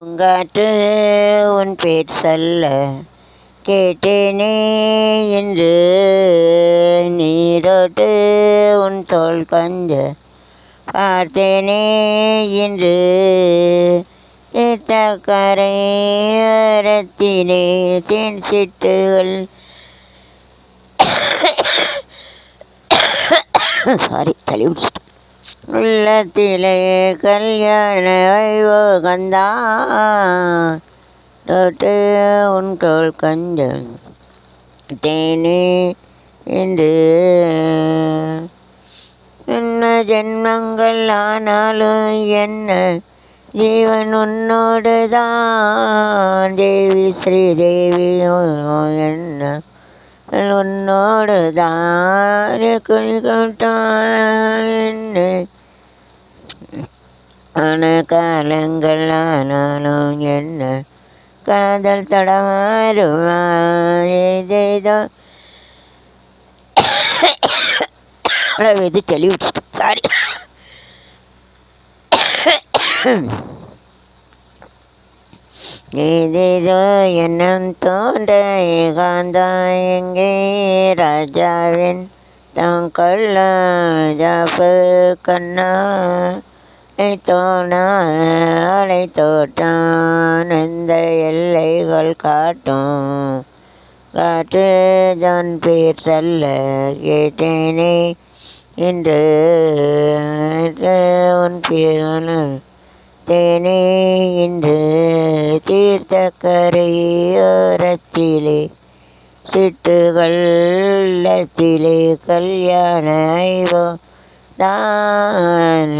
பூங்காற்று உன் பேர் சொல்ல கேட்டேனே என்று, நீரோட்டு உன் தோள் கொஞ்ச பார்த்தேனே என்று, தீர்த்தக்கரை ஓரத்திலே தேன் சிட்டுகள் தள்ளி பிடிச்சிட்டு உள்ளத்திலே கல்யாண வைபோகந்தான், தொட்டு உன் தோள் கொஞ்சம் தேனே என்று. என்ன ஜென்மங்கள் ஆனாலும் என்ன ஜீவன் உன்னோடு தான், தேவி ஸ்ரீதேவி என்ன உன்னோடு தான் என்ன. ஆன காலங்கள் ஆனாலும் என்ன காதல் தடமாறுமா, ஏதேதோ தெளிவிட்டு சாரி. ஏதேதோ எண்ணம் தோன்ற ஏகாந்தா எங்கே ராஜாவின் தங்கொள்ள ஜாப்பு கண்ணா தோணா அலை தோற்றான் எந்த எல்லைகள் காட்டும். காற்று தான் பேர் சொல்ல கேட்டேனே என்று, உன் பேர் தேனே என்று. தீர்த்தக்கரையோரத்திலே சிட்டுகள் உள்ளத்திலே கல்யாண ஐவோ தான்.